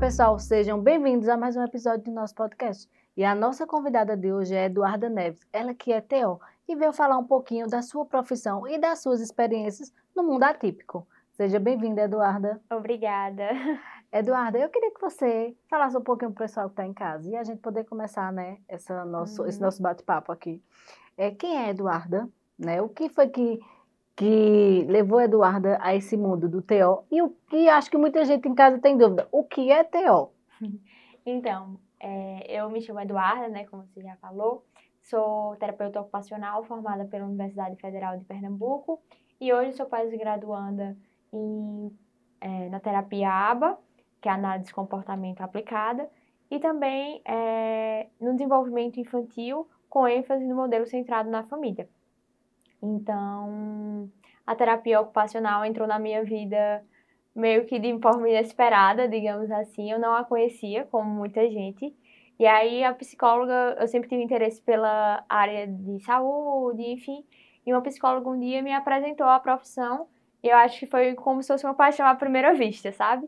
pessoal, sejam bem-vindos a mais um episódio do nosso podcast. E a nossa convidada de hoje é Eduarda Neves, ela que é TO, e veio falar um pouquinho da sua profissão e das suas experiências no mundo atípico. Seja bem-vinda, Eduarda. Obrigada. Eduarda, eu queria que você falasse um pouquinho para o pessoal que está em casa e a gente poder começar, né, esse nosso bate-papo aqui. Quem é Eduarda? Né? O que foi que levou a Eduarda a esse mundo do TO? E o que acho que muita gente em casa tem dúvida, o que é TO? Então, eu me chamo Eduarda, né, como você já falou, sou terapeuta ocupacional formada pela Universidade Federal de Pernambuco e hoje sou pós-graduanda na terapia ABA, que é a análise de comportamento aplicada, e também no desenvolvimento infantil com ênfase no modelo centrado na família. Então, a terapia ocupacional entrou na minha vida meio que de forma inesperada, digamos assim. Eu não a conhecia, como muita gente. E aí, a psicóloga, eu sempre tive interesse pela área de saúde, enfim. E uma psicóloga um dia me apresentou a profissão. E eu acho que foi como se fosse uma paixão à primeira vista, sabe?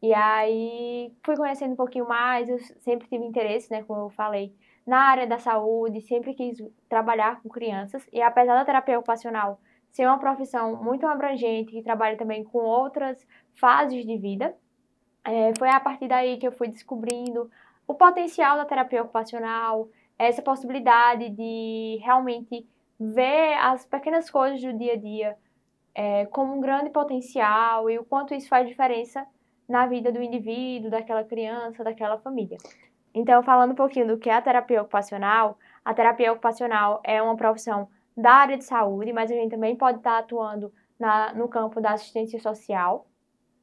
E aí, fui conhecendo um pouquinho mais. Eu sempre tive interesse, né, como eu falei, na área da saúde. Sempre quis trabalhar com crianças. E apesar da terapia ocupacional ser uma profissão muito abrangente, que trabalha também com outras fases de vida, foi a partir daí que eu fui descobrindo o potencial da terapia ocupacional, essa possibilidade de realmente ver as pequenas coisas do dia a dia como um grande potencial e o quanto isso faz diferença na vida do indivíduo, daquela criança, daquela família. Então, falando um pouquinho do que é a terapia ocupacional é uma profissão da área de saúde, mas a gente também pode estar atuando no campo da assistência social.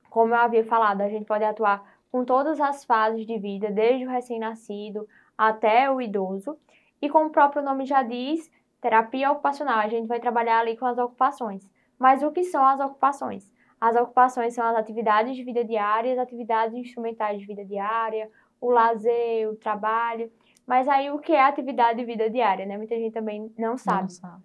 Como eu havia falado, a gente pode atuar com todas as fases de vida, desde o recém-nascido até o idoso. E como o próprio nome já diz, terapia ocupacional, a gente vai trabalhar ali com as ocupações. Mas o que são as ocupações? As ocupações são as atividades de vida diária, as atividades instrumentais de vida diária, o lazer, o trabalho. Mas aí o que é atividade de vida diária, né? Muita gente também não sabe. Não sabe.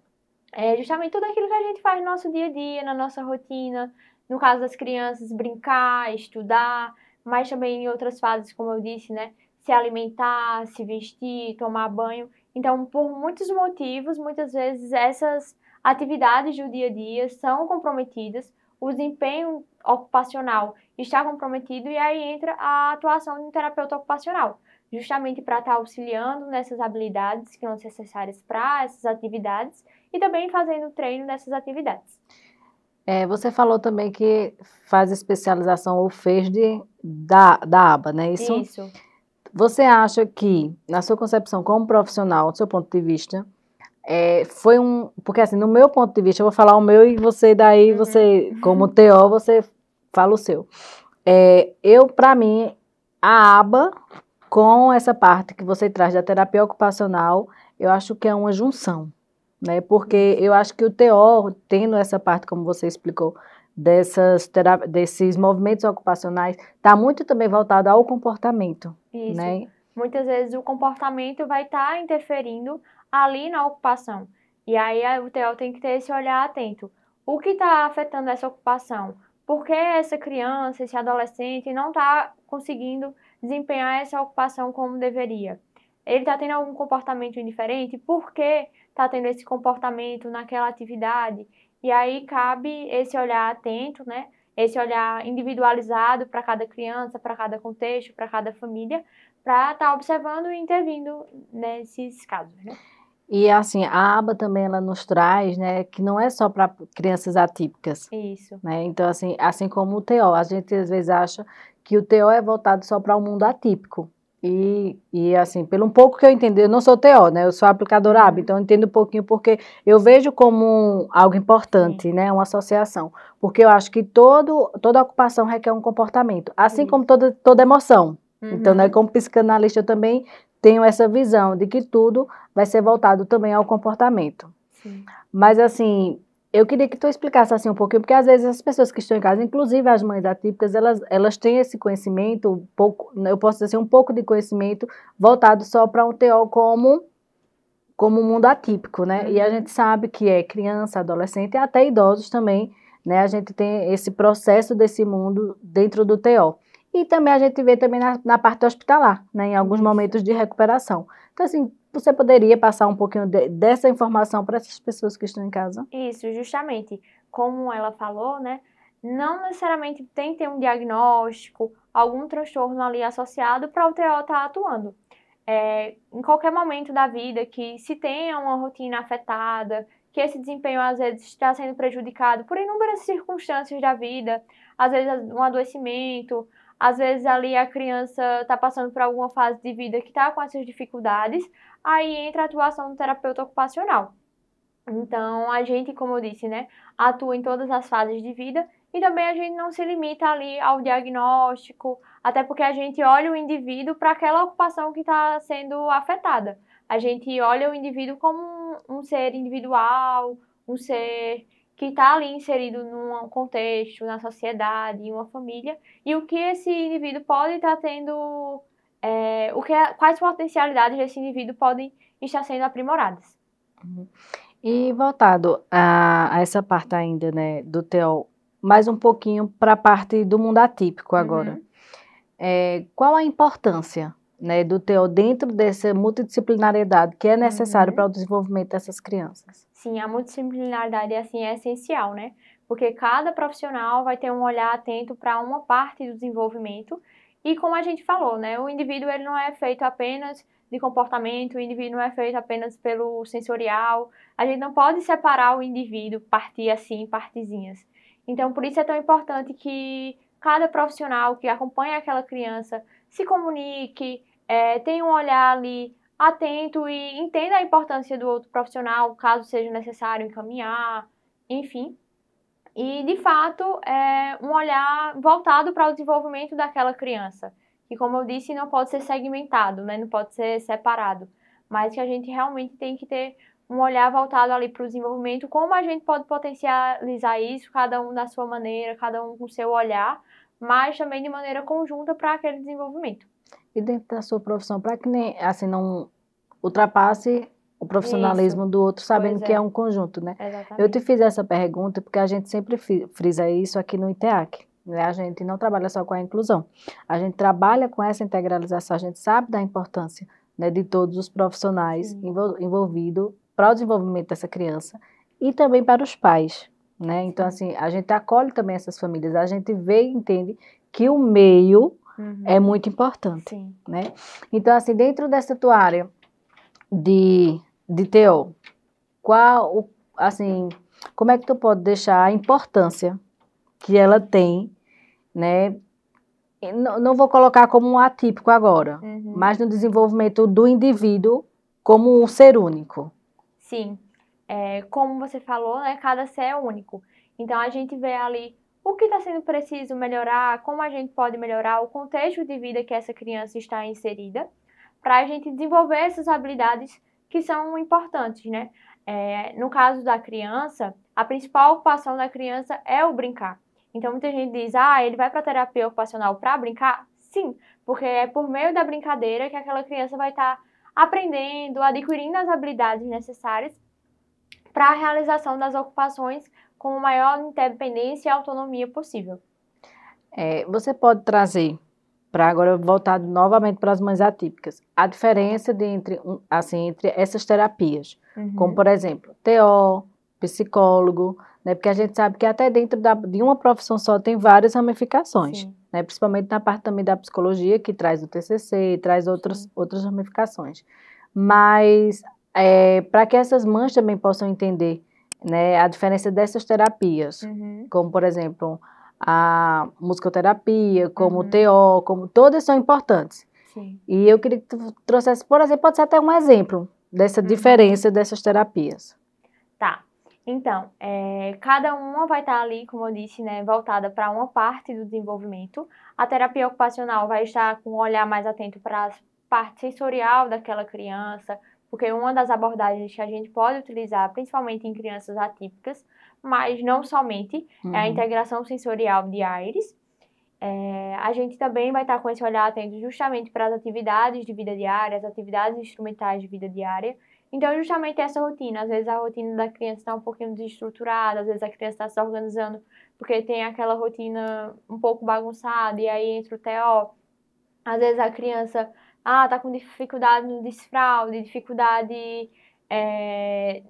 É justamente tudo aquilo que a gente faz no nosso dia a dia, na nossa rotina. No caso das crianças, brincar, estudar, mas também em outras fases, como eu disse, né? Se alimentar, se vestir, tomar banho. Então, por muitos motivos, muitas vezes essas atividades do dia a dia são comprometidas, o desempenho ocupacional está comprometido e aí entra a atuação de um terapeuta ocupacional, justamente para estar auxiliando nessas habilidades que são necessárias para essas atividades e também fazendo treino dessas atividades. Você falou também que faz especialização ou fez da aba, né? Isso. Você acha que, na sua concepção como profissional, do seu ponto de vista, porque assim, no meu ponto de vista, eu vou falar o meu e você daí, você, como TO, você fala o seu. Para mim, a aba, com essa parte que você traz da terapia ocupacional, eu acho que é uma junção, né? Porque eu acho que o TO, tendo essa parte, como você explicou, desses movimentos ocupacionais, está muito também voltado ao comportamento. Isso. Né? Muitas vezes o comportamento vai estar interferindo ali na ocupação. E aí o TO tem que ter esse olhar atento. O que está afetando essa ocupação? Por que essa criança, esse adolescente não está conseguindo desempenhar essa ocupação como deveria? Ele está tendo algum comportamento indiferente? Por que está tendo esse comportamento naquela atividade? E aí cabe esse olhar atento, né? Esse olhar individualizado para cada criança, para cada contexto, para cada família, para estar observando e intervindo nesses casos, né? E assim, a aba também ela nos traz, né, que não é só para crianças atípicas. Isso. Né? Então, assim como o TO, a gente às vezes acha que o TO é voltado só para o mundo atípico. E assim, pelo um pouco que eu entendi, eu não sou TO, né? Eu sou aplicadora ABA, então eu entendo um pouquinho porque eu vejo como algo importante, né? Uma associação. Porque eu acho que toda ocupação requer um comportamento, assim como toda emoção. Então, né, como psicanalista, eu também tenho essa visão de que tudo vai ser voltado também ao comportamento. Sim. Mas assim, eu queria que tu explicasse assim um pouquinho, porque às vezes as pessoas que estão em casa, inclusive as mães atípicas, elas têm esse conhecimento, um pouco, eu posso dizer assim, um pouco de conhecimento voltado só para um TO como um mundo atípico, né? E a gente sabe que é criança, adolescente e até idosos também, né? A gente tem esse processo desse mundo dentro do TO. E também a gente vê também na parte hospitalar, né, em alguns momentos de recuperação. Então, assim, você poderia passar um pouquinho dessa informação para essas pessoas que estão em casa? Isso, justamente. Como ela falou, né? Não necessariamente tem que ter um diagnóstico, algum transtorno ali associado para o TO estar atuando. Em qualquer momento da vida que se tenha uma rotina afetada, que esse desempenho às vezes está sendo prejudicado por inúmeras circunstâncias da vida, às vezes um adoecimento, às vezes ali a criança está passando por alguma fase de vida que está com essas dificuldades, aí entra a atuação do terapeuta ocupacional. Então, a gente, como eu disse, né, atua em todas as fases de vida e também a gente não se limita ali ao diagnóstico, até porque a gente olha o indivíduo para aquela ocupação que está sendo afetada. A gente olha o indivíduo como um ser individual, um ser que está ali inserido num contexto, na sociedade, em uma família, e o que esse indivíduo pode estar tendo, quais potencialidades desse indivíduo podem estar sendo aprimoradas. E voltado a essa parte ainda, né, do TO, mais um pouquinho para a parte do mundo atípico agora. Qual a importância, né, do TO dentro dessa multidisciplinariedade que é necessário para o desenvolvimento dessas crianças? Sim, a multidisciplinaridade assim, é essencial, né? Porque cada profissional vai ter um olhar atento para uma parte do desenvolvimento. E como a gente falou, né? O indivíduo ele não é feito apenas de comportamento, o indivíduo não é feito apenas pelo sensorial. A gente não pode separar o indivíduo, partir assim, em partezinhas. Então, por isso é tão importante que cada profissional que acompanha aquela criança se comunique, tenha um olhar ali atento e entenda a importância do outro profissional, caso seja necessário encaminhar, enfim. E, de fato, um olhar voltado para o desenvolvimento daquela criança, que, como eu disse, não pode ser segmentado, né? Não pode ser separado, mas que a gente realmente tem que ter um olhar voltado ali para o desenvolvimento, como a gente pode potencializar isso, cada um da sua maneira, cada um com o seu olhar, mas também de maneira conjunta para aquele desenvolvimento. E dentro da sua profissão, para que nem, assim, não ultrapasse o profissionalismo do outro, sabendo que é um conjunto, né? Exatamente. Eu te fiz essa pergunta porque a gente sempre frisa isso aqui no INTEAC, né? A gente não trabalha só com a inclusão, a gente trabalha com essa integralização, a gente sabe da importância, né, de todos os profissionais envolvidos para o desenvolvimento dessa criança e também para os pais, né? Então, assim, a gente acolhe também essas famílias, a gente vê e entende que o meio é muito importante, né? Então, assim, dentro dessa tua área de TO, assim, como é que tu pode deixar a importância que ela tem, né? Não vou colocar como um atípico agora, mas no desenvolvimento do indivíduo como um ser único. Sim, como você falou, né, cada ser é único. Então, a gente vê ali o que está sendo preciso melhorar, como a gente pode melhorar o contexto de vida que essa criança está inserida, para a gente desenvolver essas habilidades que são importantes, né? No caso da criança, a principal ocupação da criança é o brincar. Então, muita gente diz, ele vai para a terapia ocupacional para brincar? Sim, porque é por meio da brincadeira que aquela criança vai estar aprendendo, adquirindo as habilidades necessárias para a realização das ocupações com maior independência e autonomia possível. Você pode trazer, para agora voltar novamente para as mães atípicas, a diferença entre essas terapias, como por exemplo, TO, psicólogo, né, porque a gente sabe que até dentro de uma profissão só tem várias ramificações, né, principalmente na parte também da psicologia, que traz o TCC, traz outras ramificações. Mas, para que essas mães também possam entender, né, a diferença dessas terapias, como por exemplo, a musicoterapia, como o TO, como todas são importantes. E eu queria que tu trouxesse, por exemplo, pode ser até um exemplo dessa diferença dessas terapias. Tá. Então, cada uma vai estar ali, como eu disse, né, voltada para uma parte do desenvolvimento. A terapia ocupacional vai estar com um olhar mais atento para a parte sensorial daquela criança, porque uma das abordagens que a gente pode utilizar, principalmente em crianças atípicas, mas não somente, é a integração sensorial de Aires. A gente também vai estar com esse olhar atento justamente para as atividades de vida diária, as atividades instrumentais de vida diária. Então, justamente essa rotina, às vezes a rotina da criança está um pouquinho desestruturada, às vezes a criança está se organizando porque tem aquela rotina um pouco bagunçada, e aí entra o TO. Às vezes a criança tá com dificuldade no desfraude, dificuldade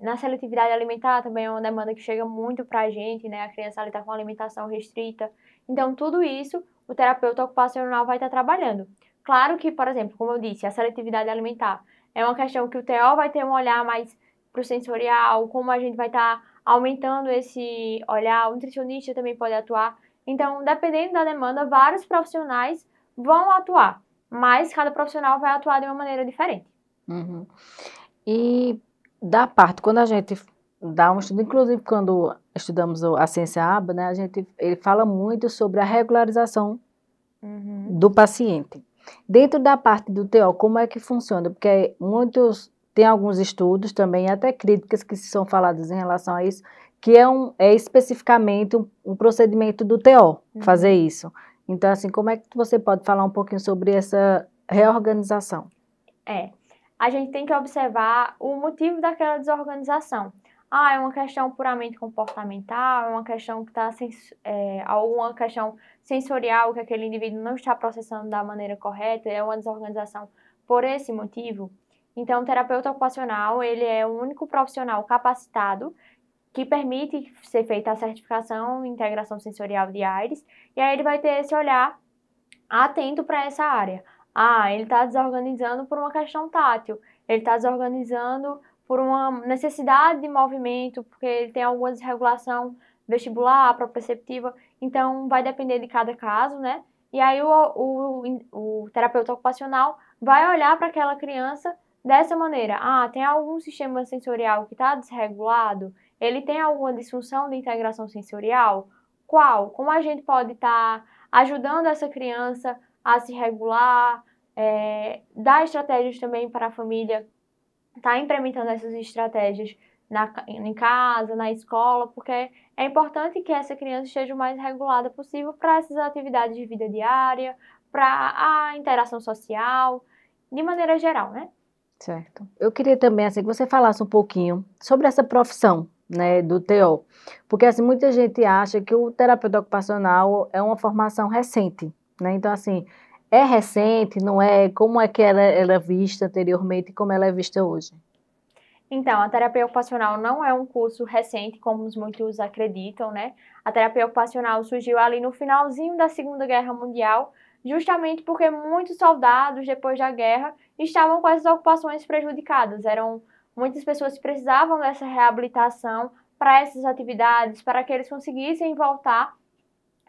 na seletividade alimentar, também é uma demanda que chega muito pra gente, né? A criança ali tá com alimentação restrita. Então, tudo isso o terapeuta ocupacional vai estar trabalhando. Claro que, por exemplo, como eu disse, a seletividade alimentar é uma questão que o TO vai ter um olhar mais pro sensorial, como a gente vai estar aumentando esse olhar, o nutricionista também pode atuar. Então, dependendo da demanda, vários profissionais vão atuar, mas cada profissional vai atuar de uma maneira diferente. Uhum. E da parte, quando a gente dá um estudo, inclusive quando estudamos a ciência ABA, né, ele fala muito sobre a regularização do paciente. Dentro da parte do TO, como é que funciona? Porque tem alguns estudos também, até críticas que são faladas em relação a isso, que é especificamente um procedimento do TO, fazer isso. Então, assim, como é que você pode falar um pouquinho sobre essa reorganização? A gente tem que observar o motivo daquela desorganização. É uma questão puramente comportamental, é uma questão que está alguma questão sensorial que aquele indivíduo não está processando da maneira correta, é uma desorganização por esse motivo. Então, o terapeuta ocupacional, ele é o único profissional capacitado que permite ser feita a certificação em integração sensorial de AIRES, e aí ele vai ter esse olhar atento para essa área. Ele está desorganizando por uma questão tátil, ele está desorganizando por uma necessidade de movimento, porque ele tem alguma desregulação vestibular, proprioceptiva, então vai depender de cada caso, né? E aí o terapeuta ocupacional vai olhar para aquela criança dessa maneira. Tem algum sistema sensorial que está desregulado? Ele tem alguma disfunção de integração sensorial? Qual? Como a gente pode estar ajudando essa criança a se regular, dar estratégias também para a família estar implementando essas estratégias em casa, na escola, porque é importante que essa criança esteja o mais regulada possível para essas atividades de vida diária, para a interação social, de maneira geral, né? Certo. Eu queria também, assim, que você falasse um pouquinho sobre essa profissão, né, do TO. Porque, assim, muita gente acha que o terapeuta ocupacional é uma formação recente, né? Então, assim, é recente, não é? Como é que ela é vista anteriormente e como ela é vista hoje? Então, a terapia ocupacional não é um curso recente, como muitos acreditam, né? A terapia ocupacional surgiu ali no finalzinho da Segunda Guerra Mundial, justamente porque muitos soldados, depois da guerra, estavam com essas ocupações prejudicadas. Eram muitas pessoas que precisavam dessa reabilitação para essas atividades, para que eles conseguissem voltar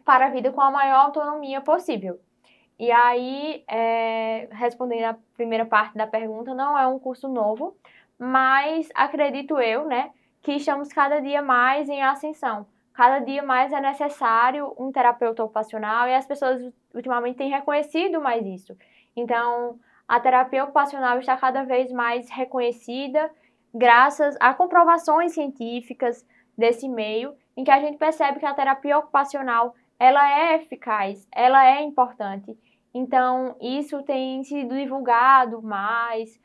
para a vida com a maior autonomia possível. E aí, respondendo a primeira parte da pergunta, não é um curso novo, mas acredito eu, né, que estamos cada dia mais em ascensão. Cada dia mais é necessário um terapeuta ocupacional e as pessoas ultimamente têm reconhecido mais isso. Então, a terapia ocupacional está cada vez mais reconhecida graças a comprovações científicas desse meio, em que a gente percebe que a terapia ocupacional ela é eficaz, ela é importante. Então, isso tem sido divulgado mais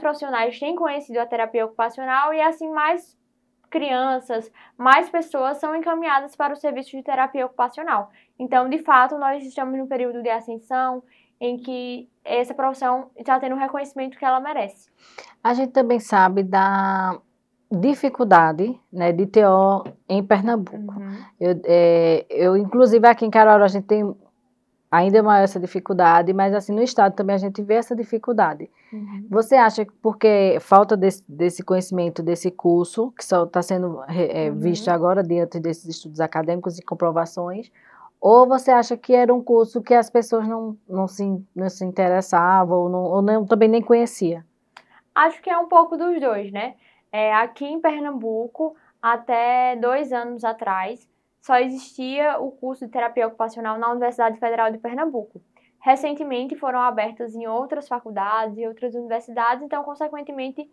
profissionais têm conhecido a terapia ocupacional e, assim, mais crianças, mais pessoas são encaminhadas para o serviço de terapia ocupacional. Então, de fato, nós estamos num período de ascensão em que essa profissão está tendo o reconhecimento que ela merece. A gente também sabe da dificuldade, né, de TO em Pernambuco. Inclusive, aqui em Caruaru, a gente tem ainda maior essa dificuldade, mas assim, no estado também a gente vê essa dificuldade. Você acha que porque falta desse conhecimento, desse curso, que só está sendo visto agora diante desses estudos acadêmicos e comprovações, ou você acha que era um curso que as pessoas não se interessavam, ou também nem conhecia? Acho que é um pouco dos dois, né? Aqui em Pernambuco, até 2 anos atrás, só existia o curso de terapia ocupacional na Universidade Federal de Pernambuco. Recentemente foram abertas em outras faculdades e outras universidades, então, consequentemente,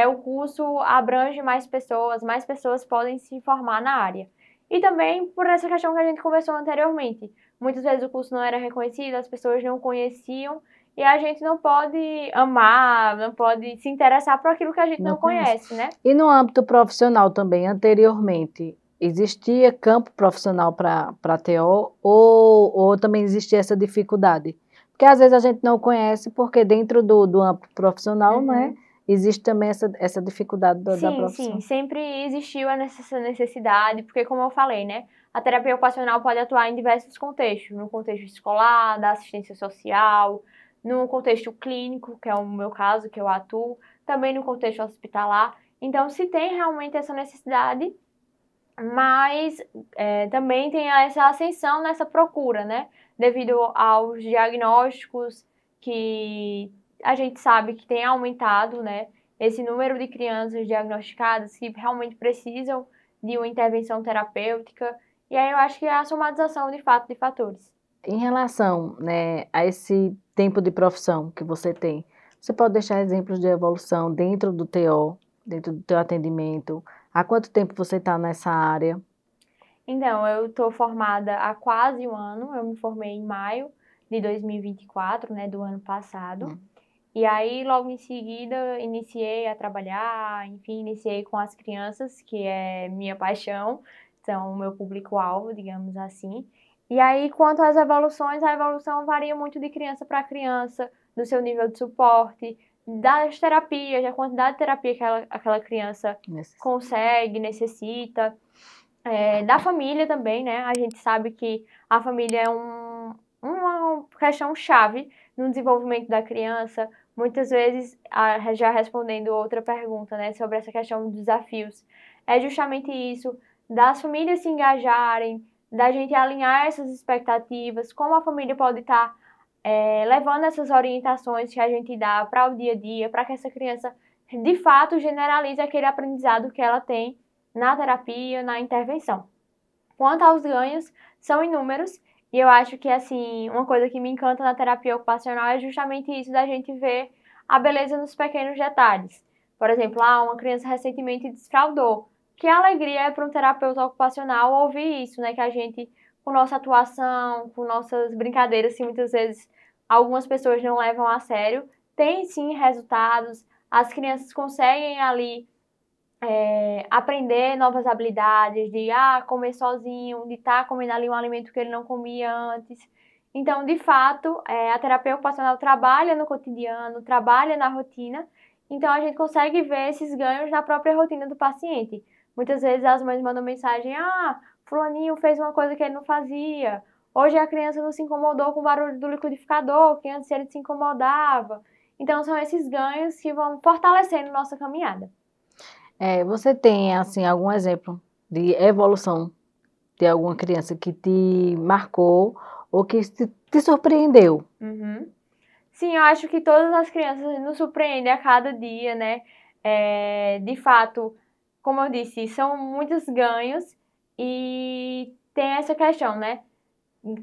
o curso abrange mais pessoas podem se formar na área. E também por essa questão que a gente conversou anteriormente. Muitas vezes o curso não era reconhecido, as pessoas não conheciam, e a gente não pode amar, não pode se interessar por aquilo que a gente não conhece, né? E no âmbito profissional também, anteriormente, existia campo profissional para TO ou também existia essa dificuldade? Porque às vezes a gente não conhece, porque dentro do âmbito profissional, né, existe também essa dificuldade da profissão. Sim, sempre existiu essa necessidade, porque como eu falei, né, a terapia ocupacional pode atuar em diversos contextos, no contexto escolar, da assistência social, no contexto clínico, que é o meu caso, que eu atuo, também no contexto hospitalar. Então, se tem realmente essa necessidade, mas também tem essa ascensão nessa procura, né? Devido aos diagnósticos que a gente sabe que tem aumentado, né? Esse número de crianças diagnosticadas que realmente precisam de uma intervenção terapêutica. E aí eu acho que é a somatização, de fato, de fatores. Em relação, né, a esse tempo de profissão que você tem, você pode deixar exemplos de evolução dentro do TO, dentro do teu atendimento? Há quanto tempo você está nessa área? Então, eu estou formada há quase um ano, eu me formei em maio de 2024, né, do ano passado. E aí, logo em seguida, iniciei a trabalhar, enfim, iniciei com as crianças, que é minha paixão, são o meu público-alvo, digamos assim. E aí, quanto às evoluções, a evolução varia muito de criança para criança, do seu nível de suporte, das terapias, da quantidade de terapia que aquela criança consegue, necessita. Da família também, né? A gente sabe que a família é uma questão chave no desenvolvimento da criança. Muitas vezes, já respondendo outra pergunta, né, sobre essa questão dos desafios, é justamente isso, das famílias se engajarem, da gente alinhar essas expectativas, como a família pode estar levando essas orientações que a gente dá para o dia a dia, para que essa criança, de fato, generalize aquele aprendizado que ela tem na terapia, na intervenção. Quanto aos ganhos, são inúmeros, e eu acho que, assim, uma coisa que me encanta na terapia ocupacional é justamente isso, da gente ver a beleza nos pequenos detalhes. Por exemplo, uma criança recentemente desfraudou. Que alegria é para um terapeuta ocupacional ouvir isso, né? Que a gente, com nossa atuação, com nossas brincadeiras, que muitas vezes algumas pessoas não levam a sério, tem sim resultados, as crianças conseguem ali aprender novas habilidades, de comer sozinho, de estar comendo ali um alimento que ele não comia antes. Então, de fato, a terapia ocupacional trabalha no cotidiano, trabalha na rotina, então a gente consegue ver esses ganhos na própria rotina do paciente. Muitas vezes as mães mandam mensagem, fulaninho fez uma coisa que ele não fazia, hoje a criança não se incomodou com o barulho do liquidificador, que antes ele se incomodava. Então, são esses ganhos que vão fortalecendo nossa caminhada. Você tem, assim, algum exemplo de evolução de alguma criança que te marcou ou que te surpreendeu? Sim, eu acho que todas as crianças nos surpreendem a cada dia, né? De fato, como eu disse, são muitos ganhos e tem essa questão, né?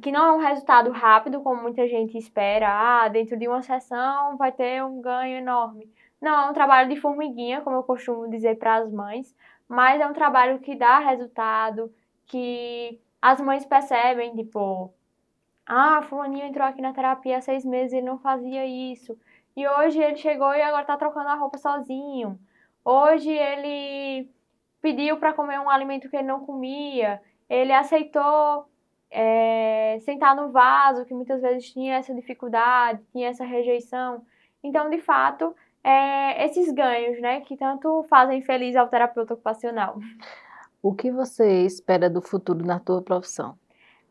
Que não é um resultado rápido, como muita gente espera. Dentro de uma sessão vai ter um ganho enorme. Não, é um trabalho de formiguinha, como eu costumo dizer para as mães, mas é um trabalho que dá resultado, que as mães percebem, tipo, fulaninho entrou aqui na terapia há 6 meses e ele não fazia isso. E hoje ele chegou e agora tá trocando a roupa sozinho. Hoje ele pediu para comer um alimento que ele não comia. Ele aceitou sentar no vaso, que muitas vezes tinha essa dificuldade, tinha essa rejeição. Então, de fato, esses ganhos, né, que tanto fazem feliz ao terapeuta ocupacional. O que você espera do futuro na tua profissão?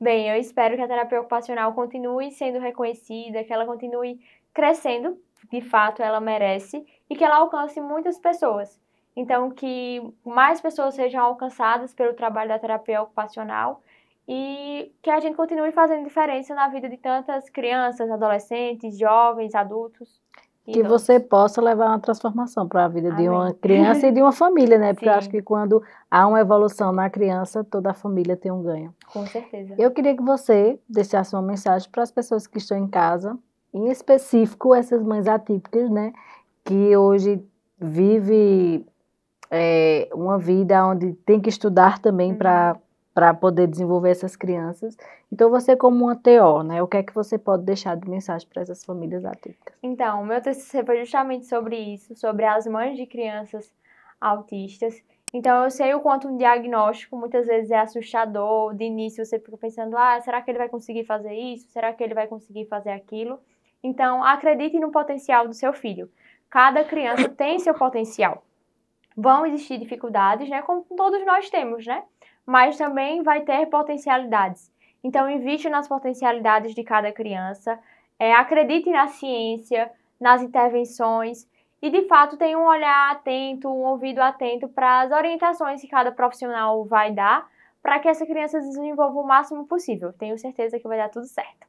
Bem, eu espero que a terapia ocupacional continue sendo reconhecida, que ela continue crescendo, de fato ela merece, e que ela alcance muitas pessoas. Então, que mais pessoas sejam alcançadas pelo trabalho da terapia ocupacional e que a gente continue fazendo diferença na vida de tantas crianças, adolescentes, jovens, adultos. Que você possa levar uma transformação para a vida de uma Amém. criança e de uma família, né? Porque eu Sim. acho que quando há uma evolução na criança, toda a família tem um ganho. Com certeza. Eu queria que você deixasse uma mensagem para as pessoas que estão em casa, em específico essas mães atípicas, né? Que hoje vive uma vida onde tem que estudar também para para poder desenvolver essas crianças. Então, você como uma TO, né, o que é que você pode deixar de mensagem para essas famílias atípicas? Então, o meu TCC foi justamente sobre isso, sobre as mães de crianças autistas. Então, eu sei o quanto um diagnóstico muitas vezes é assustador. De início, você fica pensando, será que ele vai conseguir fazer isso? Será que ele vai conseguir fazer aquilo? Então, acredite no potencial do seu filho. Cada criança tem seu potencial. Vão existir dificuldades, né? Como todos nós temos, né? Mas também vai ter potencialidades. Então, investe nas potencialidades de cada criança. Acredite na ciência, nas intervenções e, de fato, tenha um olhar atento, um ouvido atento para as orientações que cada profissional vai dar para que essa criança desenvolva o máximo possível. Tenho certeza que vai dar tudo certo.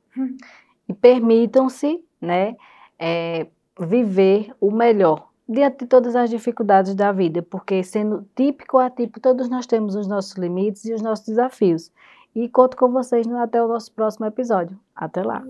E permitam-se, né, viver o melhor diante de todas as dificuldades da vida, porque sendo típico ou atípico, todos nós temos os nossos limites e os nossos desafios. E conto com vocês até o nosso próximo episódio. Até lá!